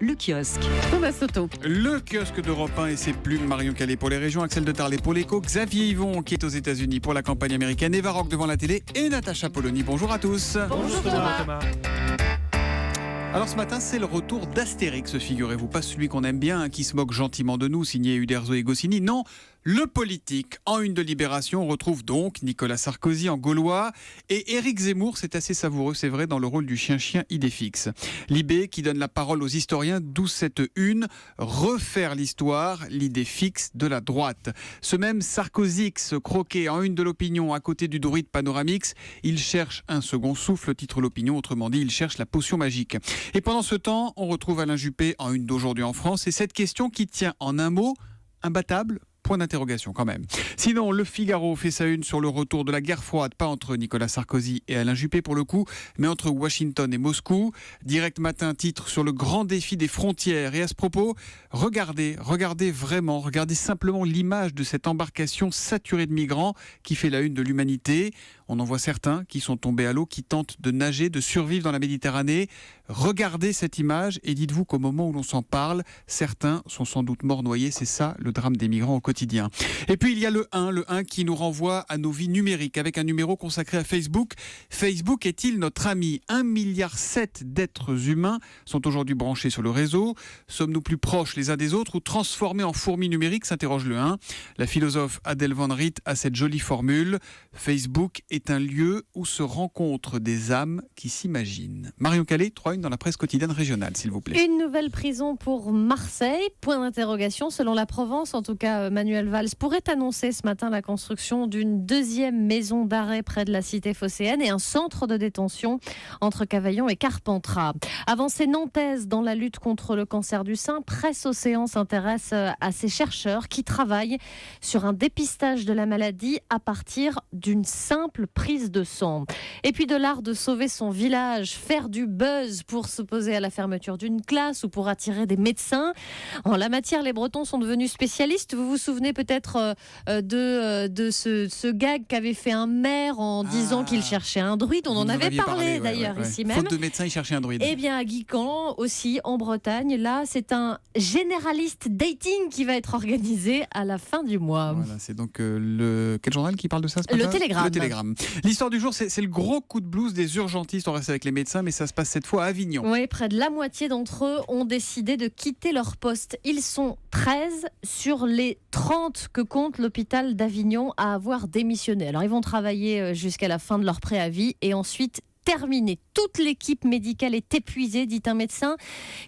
le kiosque. Thomas Soto. Le kiosque d'Europe 1 et ses plumes, Marion Calais pour les régions, Axel de Tarlet pour l'écho, Xavier Yvon qui est aux États-Unis pour la campagne américaine, Eva Rock devant la télé et Natacha Polony. Bonjour à tous. Bonjour Thomas. Alors ce matin, c'est le retour d'Astérix, figurez-vous. Pas celui qu'on aime bien, qui se moque gentiment de nous, signé Uderzo et Goscinny. Non, le politique. En une de Libération, on retrouve donc Nicolas Sarkozy en gaulois et Éric Zemmour, c'est assez savoureux, c'est vrai, dans le rôle du chien-chien idée fixe. Libé qui donne la parole aux historiens, d'où cette une, refaire l'histoire, l'idée fixe de la droite. Ce même Sarkozyx, croqué en une de l'Opinion à côté du druide Panoramix, il cherche un second souffle, titre l'Opinion, autrement dit, il cherche la potion magique. Et pendant ce temps, on retrouve Alain Juppé en une d'Aujourd'hui en France, et cette question qui tient en un mot, imbattable ? Point d'interrogation quand même. Sinon, Le Figaro fait sa une sur le retour de la guerre froide, pas entre Nicolas Sarkozy et Alain Juppé pour le coup, mais entre Washington et Moscou. Direct Matin titre sur le grand défi des frontières. Et à ce propos, regardez simplement l'image de cette embarcation saturée de migrants qui fait la une de l'Humanité. On en voit certains qui sont tombés à l'eau, qui tentent de nager, de survivre dans la Méditerranée. Regardez cette image et dites-vous qu'au moment où l'on s'en parle, certains sont sans doute morts noyés. C'est ça le drame des migrants au quotidien. Et puis il y a le 1 qui nous renvoie à nos vies numériques avec un numéro consacré à Facebook. Facebook est-il notre ami ? 1,7 milliard d'êtres humains sont aujourd'hui branchés sur le réseau. Sommes-nous plus proches les uns des autres ou transformés en fourmis numériques ? S'interroge le 1. La philosophe Adèle Van Riet a cette jolie formule. Facebook est un lieu où se rencontrent des âmes qui s'imaginent. Marion Calais, 3-1 dans la presse quotidienne régionale, s'il vous plaît. Une nouvelle prison pour Marseille, point d'interrogation. Selon la Provence, en tout cas, Manuel Valls pourrait annoncer ce matin la construction d'une deuxième maison d'arrêt près de la cité phocéenne et un centre de détention entre Cavaillon et Carpentras. Avancée nantaise dans la lutte contre le cancer du sein, Presse Océan s'intéresse à ces chercheurs qui travaillent sur un dépistage de la maladie à partir d'une simple prise de sang. Et puis de l'art de sauver son village, faire du buzz pour s'opposer à la fermeture d'une classe ou pour attirer des médecins. En la matière, les Bretons sont devenus spécialistes. Vous vous souvenez peut-être de ce gag qu'avait fait un maire en disant qu'il cherchait un druide. On en avait parlé d'ailleurs ici même. Faute de médecin, il cherchait un druide. Eh bien, à Guican aussi, en Bretagne, là, c'est un généraliste dating qui va être organisé à la fin du mois. Voilà, c'est donc quel journal qui parle de ça ce matin ? Le Télégramme. Le Télégramme. L'histoire du jour, c'est le gros coup de blues des urgentistes. On reste avec les médecins, mais ça se passe cette fois à Avignon. Oui, près de la moitié d'entre eux ont décidé de quitter leur poste. Ils sont 13 sur les 30 que compte l'hôpital d'Avignon à avoir démissionné. Alors, ils vont travailler jusqu'à la fin de leur préavis et ensuite terminé. Toute l'équipe médicale est épuisée, dit un médecin,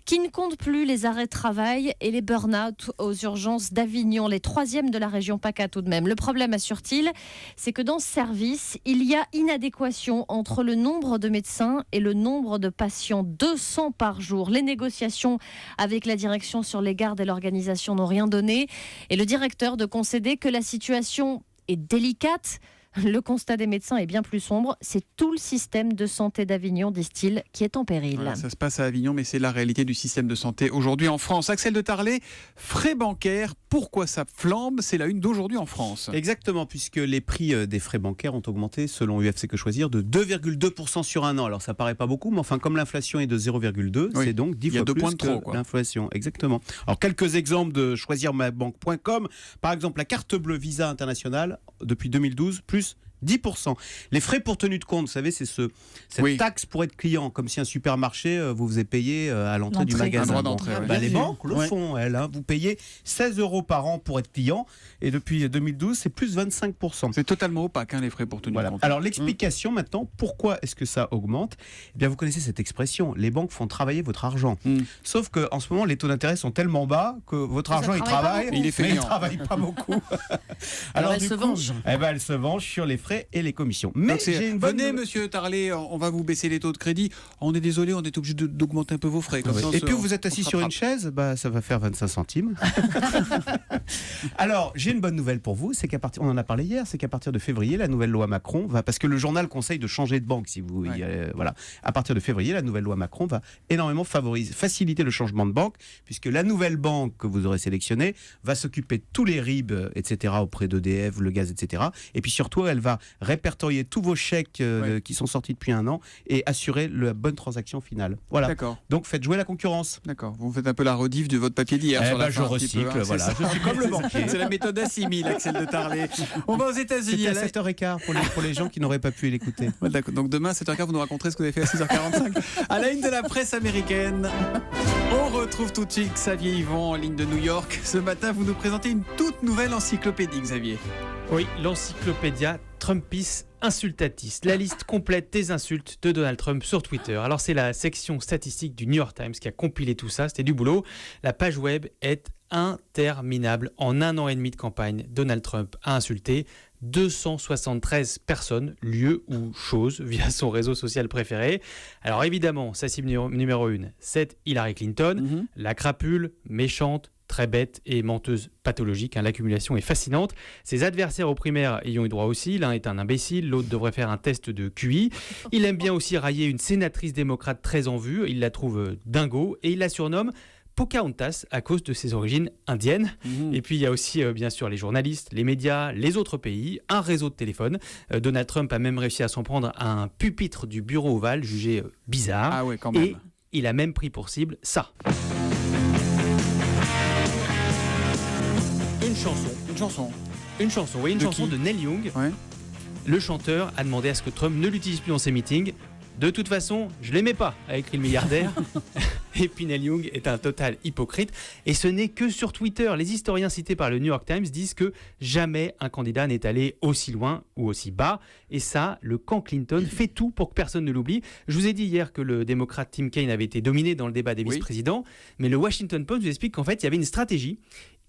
qui ne compte plus les arrêts de travail et les burn-out aux urgences d'Avignon, les 3e de la région PACA tout de même. Le problème, assure-t-il, c'est que dans ce service, il y a inadéquation entre le nombre de médecins et le nombre de patients, 200 par jour. Les négociations avec la direction sur les gardes et l'organisation n'ont rien donné. Et le directeur de concéder que la situation est délicate. Le constat des médecins est bien plus sombre. C'est tout le système de santé d'Avignon, disent-ils, qui est en péril. Voilà, ça se passe à Avignon, mais c'est la réalité du système de santé aujourd'hui en France. Axel de Tarlet, frais bancaires, pourquoi ça flambe ? C'est la une d'Aujourd'hui en France. Exactement, puisque les prix des frais bancaires ont augmenté, selon UFC Que Choisir, de 2,2% sur un an. Alors ça paraît pas beaucoup, mais enfin comme l'inflation est de 0,2, c'est donc 10 fois plus points de trop, que l'inflation. Exactement. Alors quelques exemples de choisirmabanque.com. Par exemple, la carte bleue Visa International, depuis 2012, plus 10%. Les frais pour tenue de compte, vous savez, c'est cette taxe pour être client, comme si un supermarché vous faisait payer à l'entrée du magasin. Un droit d'entrée, Les banques le font, elles. Vous payez 16 € par an pour être client, et depuis 2012, c'est plus 25%. C'est totalement opaque, les frais pour tenue de compte. Alors l'explication maintenant, pourquoi est-ce que ça augmente ? Eh bien, vous connaissez cette expression, les banques font travailler votre argent. Sauf qu'en ce moment, les taux d'intérêt sont tellement bas que votre argent, il travaille, mais il ne travaille pas beaucoup. Alors elle se venge. Elle se venge sur les frais et les commissions. Mais venez, monsieur Tarlet, on va vous baisser les taux de crédit. On est désolé, on est obligé d'augmenter un peu vos frais. Comme ça, et puis vous êtes assis sur une chaise, ça va faire 25 centimes. Alors, j'ai une bonne nouvelle pour vous, c'est on en a parlé hier, c'est qu'à partir de février, la nouvelle loi Macron va, parce que le journal conseille de changer de banque, si vous, voilà. À partir de février, la nouvelle loi Macron va énormément faciliter le changement de banque, puisque la nouvelle banque que vous aurez sélectionnée va s'occuper de tous les RIB, etc., auprès d'EDF, le gaz, etc. Et puis surtout, elle va répertorier tous vos chèques qui sont sortis depuis un an et assurer la bonne transaction finale. Voilà. D'accord. Donc faites jouer la concurrence. D'accord. Vous faites un peu la rediff de votre papier d'hier sur la Je fin, un petit recycle, peu, hein, voilà. c'est ça. Je suis comme le banquier. C'est la méthode Assimi, Axel de Tarlet. On va aux États-Unis. C'était à 7h15 pour les gens qui n'auraient pas pu l'écouter. Ouais, d'accord. Donc demain, 7h15, vous nous raconterez ce que vous avez fait à 6h45. À la une de la presse américaine, on retrouve tout de suite Xavier Yvon en ligne de New York. Ce matin, vous nous présentez une toute nouvelle encyclopédie, Xavier. Oui, l'encyclopédia Trumpis Insultatis, la liste complète des insultes de Donald Trump sur Twitter. Alors c'est la section statistique du New York Times qui a compilé tout ça, c'était du boulot. La page web est interminable. En 1 an et demi de campagne, Donald Trump a insulté 273 personnes, lieux ou choses via son réseau social préféré. Alors évidemment, sa cible numéro 1, c'est Hillary Clinton, la crapule, méchante, très bête et menteuse pathologique. L'accumulation est fascinante. Ses adversaires aux primaires y ont eu droit aussi. L'un est un imbécile, l'autre devrait faire un test de QI. Il aime bien aussi railler une sénatrice démocrate très en vue. Il la trouve dingo et il la surnomme Pocahontas à cause de ses origines indiennes. Et puis il y a aussi bien sûr les journalistes, les médias, les autres pays, un réseau de téléphones. Donald Trump a même réussi à s'en prendre à un pupitre du bureau ovale jugé bizarre. Ah ouais, quand même. Et il a même pris pour cible ça. Une chanson de Neil Young. Ouais. Le chanteur a demandé à ce que Trump ne l'utilise plus dans ses meetings. De toute façon, je l'aimais pas, a écrit le milliardaire. Et puis Neil Young est un total hypocrite. Et ce n'est que sur Twitter. Les historiens cités par le New York Times disent que jamais un candidat n'est allé aussi loin ou aussi bas. Et ça, le camp Clinton fait tout pour que personne ne l'oublie. Je vous ai dit hier que le démocrate Tim Kaine avait été dominé dans le débat des vice-présidents. Mais le Washington Post vous explique qu'en fait, il y avait une stratégie.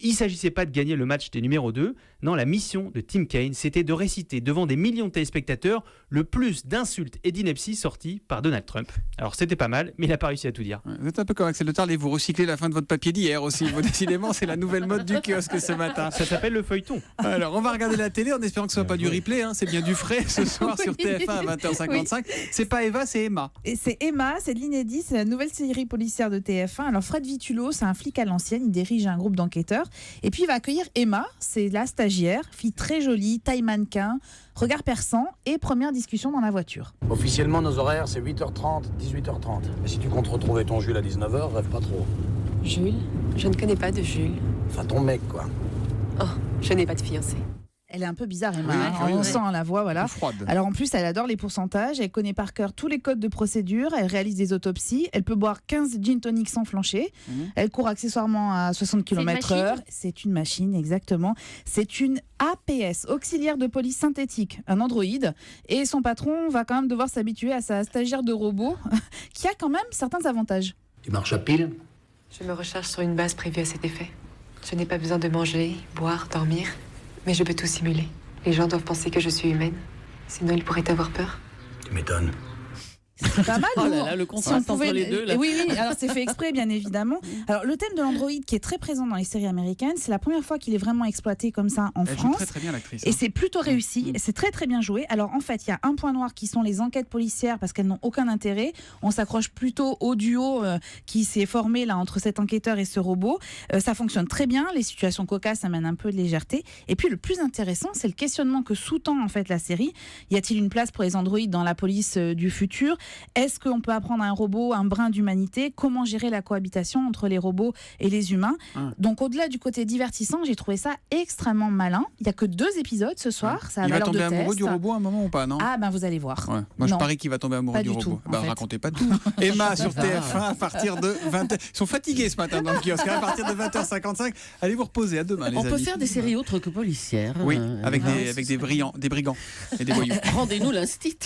Il ne s'agissait pas de gagner le match des numéros 2. Non, la mission de Tim Kaine, c'était de réciter devant des millions de téléspectateurs le plus d'insultes et d'inepties sorties par Donald Trump. Alors c'était pas mal, mais il n'a pas réussi à tout dire. Vous êtes un peu comme Axel de Tarlet, vous recyclez la fin de votre papier d'hier aussi. Décidément, c'est la nouvelle mode du kiosque ce matin. Ça s'appelle le feuilleton. Alors, on va regarder la télé en espérant que ce soit pas du replay. Hein. C'est bien du frais ce soir sur TF1 à 20h55. Oui. C'est pas Eva, c'est Emma. Et c'est Emma, c'est de l'inédit, c'est la nouvelle série policière de TF1. Alors Fred Vitulot, c'est un flic à l'ancienne, il dirige un groupe d'enquêteurs. Et puis il va accueillir Emma, c'est la stagiaire, fille très jolie, taille mannequin, regard perçant et première discussion dans la voiture. Officiellement, nos horaires, c'est 8h30, 18h30. Mais si tu comptes retrouver ton Jules à 19h, rêve pas trop. Jules ? Je ne connais pas de Jules. Enfin, ton mec, quoi. Oh, je n'ai pas de fiancé. Elle est un peu bizarre, Emma. Oui, On sent la voix, voilà. Froide. Alors en plus, elle adore les pourcentages. Elle connaît par cœur tous les codes de procédure. Elle réalise des autopsies. Elle peut boire 15 gin tonic sans flancher. Elle court accessoirement à 60 km/h. C'est une machine, exactement. C'est une APS, auxiliaire de police synthétique, un androïde. Et son patron va quand même devoir s'habituer à sa stagiaire de robot, qui a quand même certains avantages. Tu marches à pile ? Je me recharge sur une base prévue à cet effet. Je n'ai pas besoin de manger, boire, dormir. Mais je peux tout simuler. Les gens doivent penser que je suis humaine. Sinon, ils pourraient avoir peur. Tu m'étonnes. C'est pas mal. Oh là là, le contraste entre les deux. Là. Oui, alors c'est fait exprès, bien évidemment. Alors le thème de l'androïde qui est très présent dans les séries américaines, c'est la première fois qu'il est vraiment exploité comme ça en Elle joue France. très très bien l'actrice. Et c'est plutôt réussi, c'est très très bien joué. Alors en fait, il y a un point noir qui sont les enquêtes policières parce qu'elles n'ont aucun intérêt. On s'accroche plutôt au duo qui s'est formé là entre cet enquêteur et ce robot. Ça fonctionne très bien, les situations cocasses amènent un peu de légèreté. Et puis le plus intéressant, c'est le questionnement que sous-tend en fait la série. Y a-t-il une place pour les androïdes dans la police du futur ? Est-ce qu'on peut apprendre à un robot un brin d'humanité ? Comment gérer la cohabitation entre les robots et les humains ? Donc au-delà du côté divertissant, j'ai trouvé ça extrêmement malin. Il n'y a que 2 épisodes ce soir. Ça a Il va valeur de tomber amoureux test. du robot à un moment ou pas, non ? Ah ben vous allez voir. Ouais. Moi je Non. parie qu'il va tomber amoureux Pas du du robot. tout, en fait. Racontez pas tout. Emma sur TF1 à partir de 20h. Ils sont fatigués ce matin dans le kiosque. À partir de 20h55, allez vous reposer. À demain les On amis. peut faire des séries autres que policières. Oui, avec des brigands et des voyous. Rendez-nous l'instit.